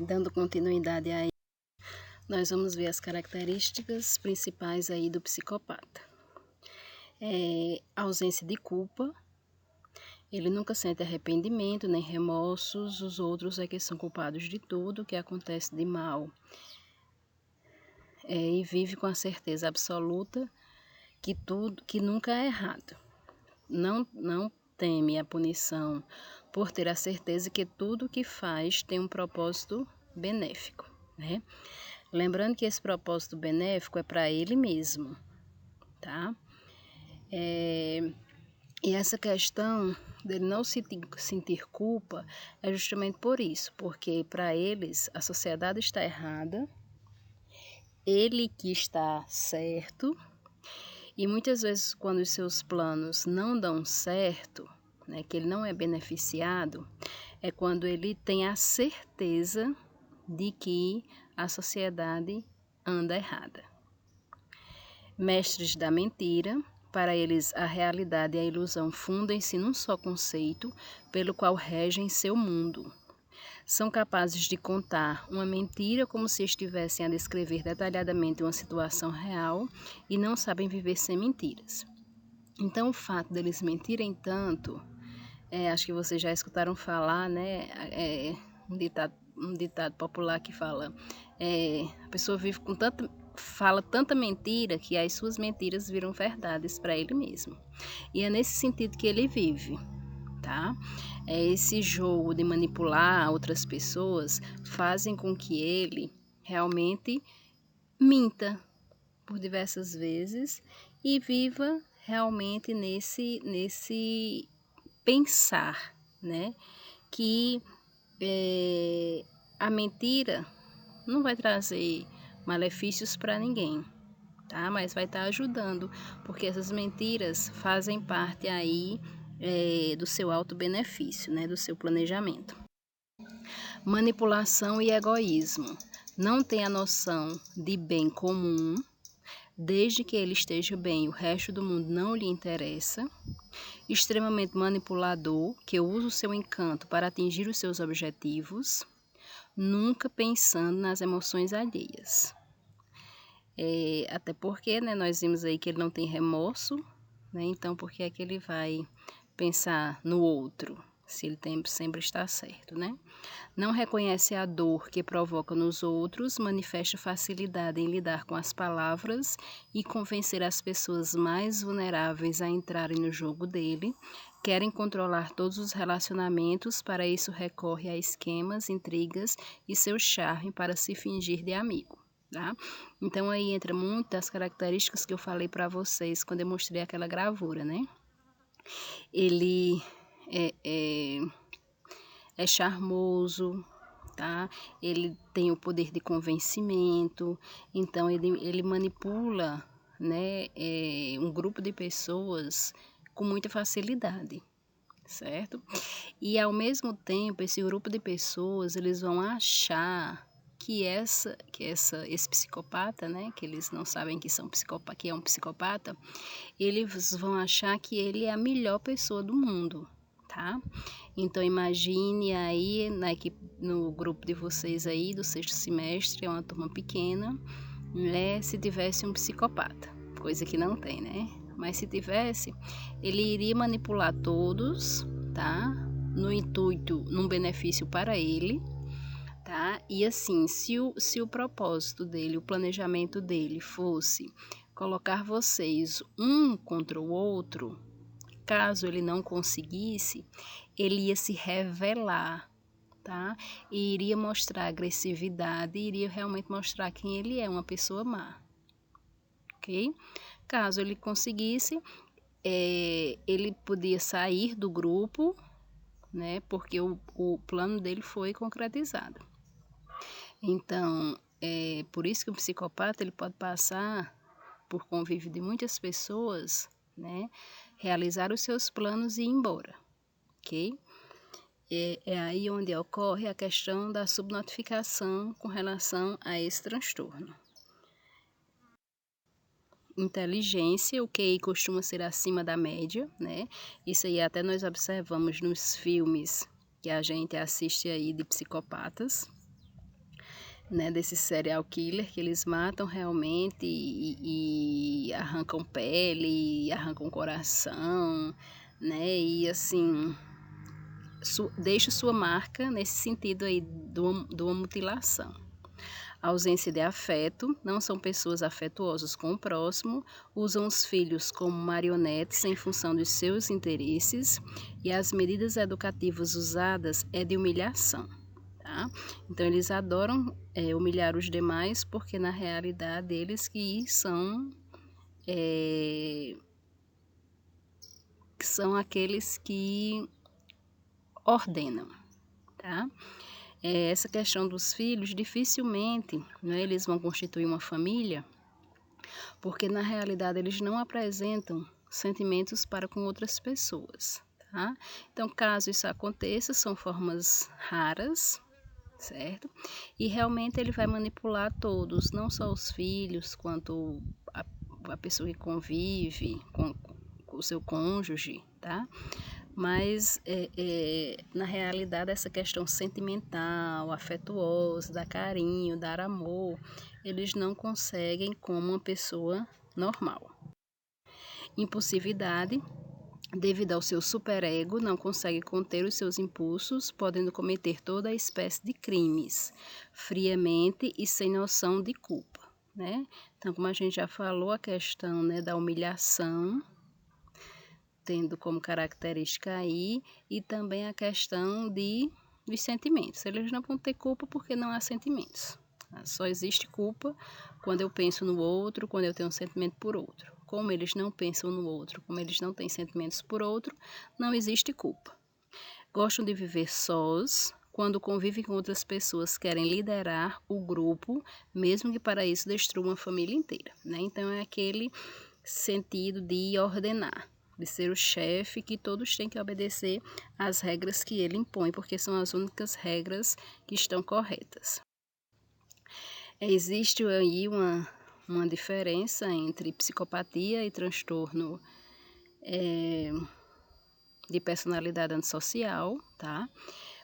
Dando continuidade aí, nós vamos ver as características principais aí do psicopata. Ausência de culpa, ele nunca sente arrependimento nem remorsos, os outros é que são culpados de tudo que acontece de mal. E vive com a certeza absoluta que nunca é errado. Não teme a punição por ter a certeza que tudo que faz tem um propósito benéfico, né? Lembrando que esse propósito benéfico é para ele mesmo, tá? E essa questão dele não sentir culpa é justamente por isso, porque para eles a sociedade está errada, ele que está certo, e muitas vezes quando os seus planos não dão certo, né, que ele não é beneficiado, é quando ele tem a certeza de que a sociedade anda errada. Mestres da mentira, para eles a realidade e a ilusão fundem-se num só conceito, pelo qual regem seu mundo. São capazes de contar uma mentira como se estivessem a descrever detalhadamente uma situação real e não sabem viver sem mentiras. Então, o fato deles mentirem tanto, acho que vocês já escutaram falar, né? Um ditado popular que fala, a pessoa vive fala tanta mentira que as suas mentiras viram verdades para ele mesmo. E é nesse sentido que ele vive, tá? Esse jogo de manipular outras pessoas fazem com que ele realmente minta por diversas vezes e viva realmente nesse pensar, né? Que a mentira não vai trazer malefícios para ninguém, tá? Mas vai estar ajudando, porque essas mentiras fazem parte aí do seu auto-benefício, né? Do seu planejamento. Manipulação e egoísmo. Não tem a noção de bem comum. Desde que ele esteja bem, o resto do mundo não lhe interessa. Extremamente manipulador, que usa o seu encanto para atingir os seus objetivos, nunca pensando nas emoções alheias. Até porque, né, nós vimos aí que ele não tem remorso, né, então por que é que ele vai pensar no outro, se ele sempre está certo, né? Não reconhece a dor que provoca nos outros, manifesta facilidade em lidar com as palavras e convencer as pessoas mais vulneráveis a entrarem no jogo dele. Querem controlar todos os relacionamentos, para isso recorre a esquemas, intrigas e seu charme para se fingir de amigo, tá? Então aí entra muito das características que eu falei para vocês quando eu mostrei aquela gravura, né? Ele é charmoso, tá? Ele tem o poder de convencimento, então ele manipula, né, um grupo de pessoas com muita facilidade, certo? E ao mesmo tempo, esse grupo de pessoas, eles vão achar que esse psicopata, né, que eles não sabem que que é um psicopata, eles vão achar que ele é a melhor pessoa do mundo, tá? Então imagine aí no grupo de vocês aí do 6º semestre, é uma turma pequena, né? Se tivesse um psicopata, coisa que não tem, né? Mas se tivesse, ele iria manipular todos, tá? No intuito, num benefício para ele, tá? E assim, se o propósito dele, o planejamento dele fosse colocar vocês um contra o outro, caso ele não conseguisse, ele ia se revelar, tá? E iria mostrar agressividade, iria realmente mostrar quem ele é, uma pessoa má, ok? Caso ele conseguisse, ele podia sair do grupo, né? Porque o plano dele foi concretizado. Então, por isso que o psicopata ele pode passar por convívio de muitas pessoas, né? Realizar os seus planos e ir embora, ok? É aí onde ocorre a questão da subnotificação com relação a esse transtorno. Inteligência, o QI costuma ser acima da média, né? Isso aí até nós observamos nos filmes que a gente assiste aí de psicopatas. né, desse serial killer, que eles matam realmente e arrancam pele, e arrancam coração, né, e assim, deixa sua marca nesse sentido aí de uma mutilação. A ausência de afeto, não são pessoas afetuosas com o próximo, usam os filhos como marionetes em função dos seus interesses e as medidas educativas usadas é de humilhação. Tá? Então eles adoram humilhar os demais porque na realidade eles que são aqueles que ordenam. Tá? Essa questão dos filhos, dificilmente, né, eles vão constituir uma família, porque na realidade eles não apresentam sentimentos para com outras pessoas. Tá? Então, caso isso aconteça, são formas raras, certo? E realmente ele vai manipular todos, não só os filhos, quanto a pessoa que convive com o seu cônjuge, tá? Mas, na realidade, essa questão sentimental, afetuosa, dar carinho, dar amor, eles não conseguem como uma pessoa normal. Impulsividade, devido ao seu superego, não consegue conter os seus impulsos, podendo cometer toda a espécie de crimes, friamente e sem noção de culpa, né? Então, como a gente já falou, a questão, né, da humilhação, tendo como característica aí, e também a questão dos sentimentos. Eles não vão ter culpa porque não há sentimentos. Só existe culpa quando eu penso no outro, quando eu tenho um sentimento por outro. Como eles não pensam no outro, como eles não têm sentimentos por outro, não existe culpa. Gostam de viver sós. Quando convivem com outras pessoas, querem liderar o grupo, mesmo que para isso destruam a família inteira, né? Então é aquele sentido de ordenar, de ser o chefe, que todos têm que obedecer às regras que ele impõe, porque são as únicas regras que estão corretas. Existe aí uma diferença entre psicopatia e transtorno de personalidade antissocial, tá?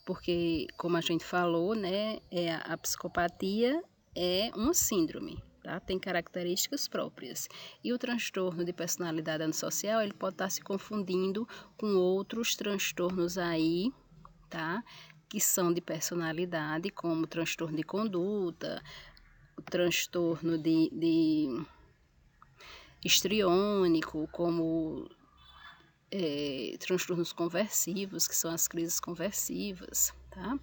Porque, como a gente falou, né, a psicopatia é uma síndrome, tá? Tem características próprias. E o transtorno de personalidade antissocial, ele pode estar se confundindo com outros transtornos aí, tá? Que são de personalidade, como transtorno de conduta, o transtorno de histriônico, como transtornos conversivos, que são as crises conversivas, tá?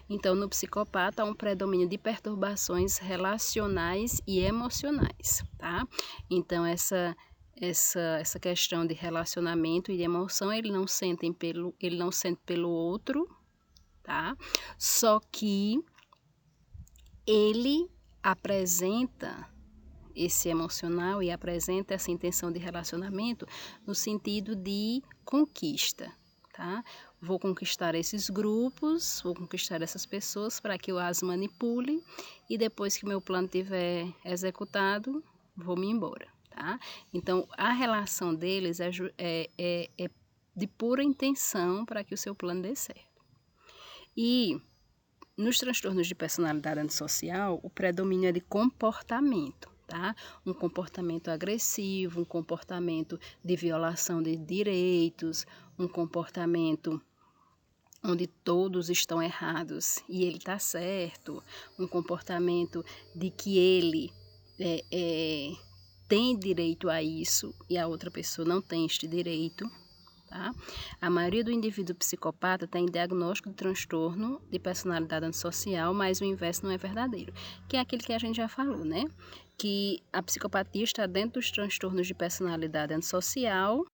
Então, no psicopata há um predomínio de perturbações relacionais e emocionais, tá? Então, essa questão de relacionamento e de emoção, ele não sente pelo outro, tá? Só que ele apresenta esse emocional e apresenta essa intenção de relacionamento no sentido de conquista, tá? Vou conquistar esses grupos, vou conquistar essas pessoas para que eu as manipule e depois que meu plano estiver executado, vou me embora, tá? Então, a relação deles é de pura intenção para que o seu plano dê certo. E nos transtornos de personalidade antissocial, o predomínio é de comportamento, tá? Um comportamento agressivo, um comportamento de violação de direitos, um comportamento onde todos estão errados e ele está certo, um comportamento de que ele tem direito a isso e a outra pessoa não tem este direito. Tá? A maioria do indivíduo psicopata tem diagnóstico de transtorno de personalidade antissocial, mas o inverso não é verdadeiro, que é aquele que a gente já falou, né? Que a psicopatia está dentro dos transtornos de personalidade antissocial,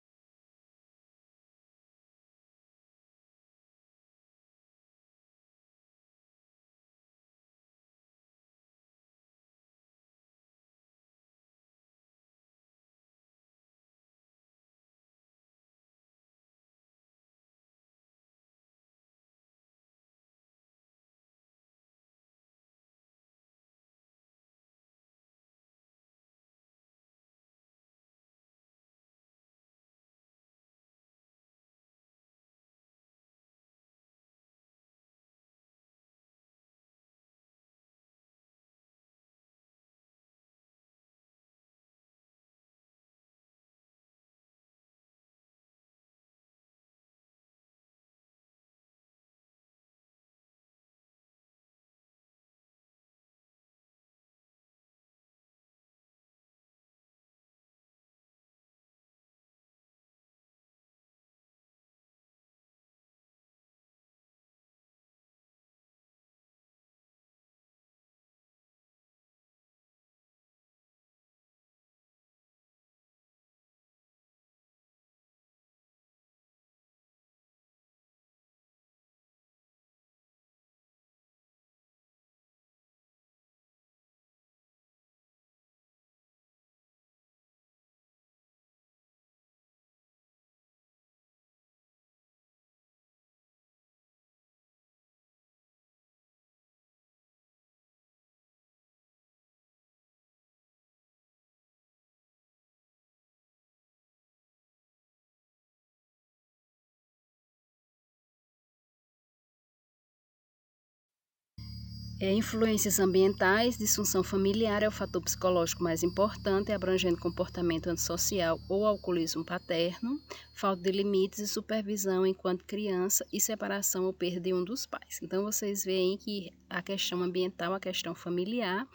Influências ambientais, disfunção familiar é o fator psicológico mais importante, abrangendo comportamento antissocial ou alcoolismo paterno, falta de limites e supervisão enquanto criança e separação ou perda de um dos pais. Então, vocês veem que a questão ambiental, a questão familiar,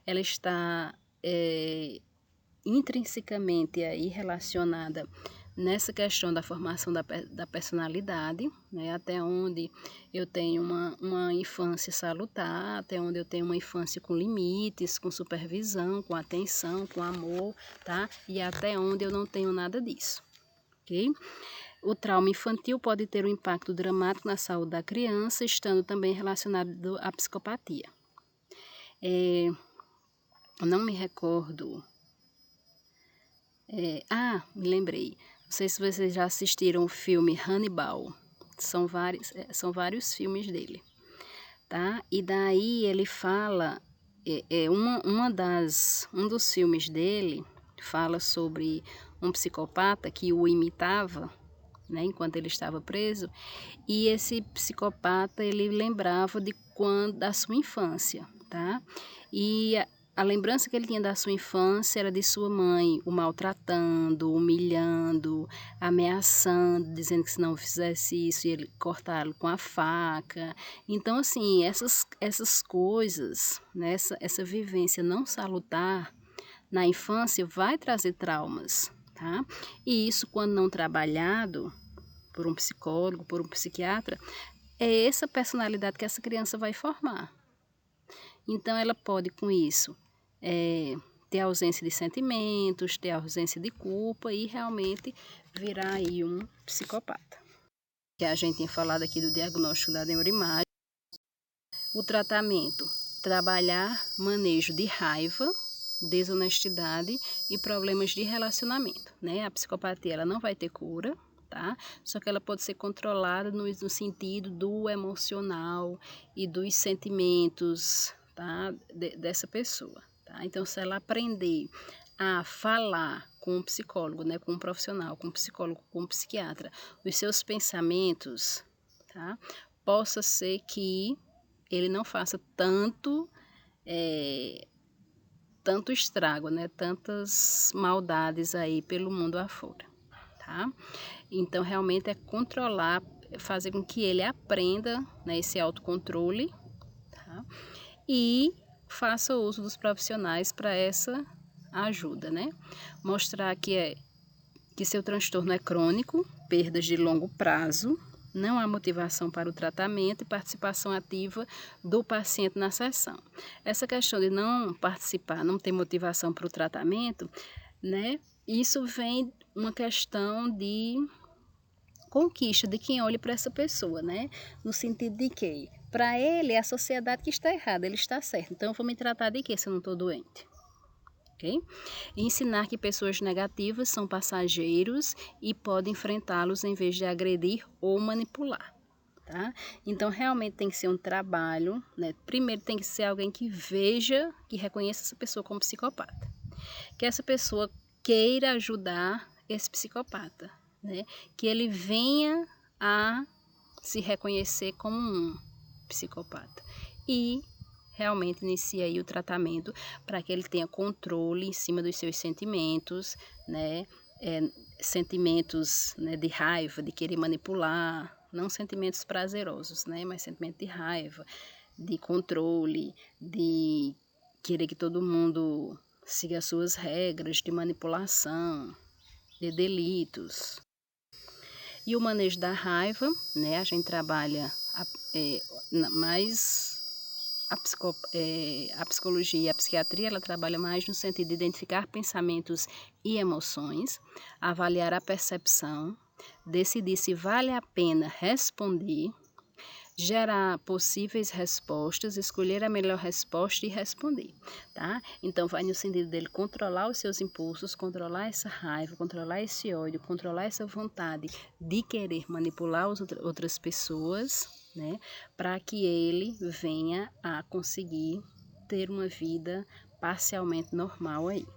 ela está intrinsecamente aí relacionada nessa questão da formação da personalidade, né? Até onde eu tenho uma infância salutar, até onde eu tenho uma infância com limites, com supervisão, com atenção, com amor, tá? E até onde eu não tenho nada disso, ok? O trauma infantil pode ter um impacto dramático na saúde da criança, estando também relacionado à psicopatia. Eu não me recordo. Me lembrei. Não sei se vocês já assistiram o filme Hannibal. São vários filmes dele, tá? E daí ele fala, um dos filmes dele fala sobre um psicopata que o imitava, né, enquanto ele estava preso, e esse psicopata ele lembrava da sua infância, tá? E a lembrança que ele tinha da sua infância era de sua mãe o maltratando, humilhando, ameaçando, dizendo que se não fizesse isso ia cortá-lo com a faca. Então, assim, essas coisas, né, essa vivência não salutar na infância vai trazer traumas, tá? E isso, quando não trabalhado por um psicólogo, por um psiquiatra, é essa personalidade que essa criança vai formar. Então, ela pode, com isso, ter ausência de sentimentos, ter ausência de culpa e realmente virar aí um psicopata. Que a gente tem falado aqui do diagnóstico da neuroimagem. O tratamento, trabalhar manejo de raiva, desonestidade e problemas de relacionamento, né? A psicopatia ela não vai ter cura, tá? Só que ela pode ser controlada no sentido do emocional e dos sentimentos, tá? Dessa pessoa, tá? Então, se ela aprender a falar com um psicólogo, né? Com um profissional, com um psicólogo, com um psiquiatra, os seus pensamentos, tá? Possa ser que ele não faça tanto estrago, né? Tantas maldades aí pelo mundo afora, tá? Então, realmente é controlar, fazer com que ele aprenda, né, esse autocontrole, tá? E faça uso dos profissionais para essa ajuda, né? Mostrar que seu transtorno é crônico, perdas de longo prazo, não há motivação para o tratamento e participação ativa do paciente na sessão. Essa questão de não participar, não ter motivação para o tratamento, né? Isso vem uma questão de conquista de quem olha para essa pessoa, né? No sentido de que, para ele, é a sociedade que está errada, ele está certo. Então, eu vou me tratar de quê se eu não estou doente? Okay? Ensinar que pessoas negativas são passageiros e podem enfrentá-los em vez de agredir ou manipular. Tá? Então, realmente tem que ser um trabalho, né? Primeiro tem que ser alguém que veja, que reconheça essa pessoa como psicopata. Que essa pessoa queira ajudar esse psicopata, né? Que ele venha a se reconhecer como um psicopata. E realmente inicia aí o tratamento para que ele tenha controle em cima dos seus sentimentos, né? Sentimentos, né, de raiva, de querer manipular, não sentimentos prazerosos, né? Mas sentimento de raiva, de controle, de querer que todo mundo siga as suas regras, de manipulação, de delitos. E o manejo da raiva, né? A gente trabalha mais a psicologia e a psiquiatria, ela trabalha mais no sentido de identificar pensamentos e emoções, avaliar a percepção, decidir se vale a pena responder, gerar possíveis respostas, escolher a melhor resposta e responder, tá? Então, vai no sentido dele controlar os seus impulsos, controlar essa raiva, controlar esse ódio, controlar essa vontade de querer manipular outras pessoas, né? Para que ele venha a conseguir ter uma vida parcialmente normal aí.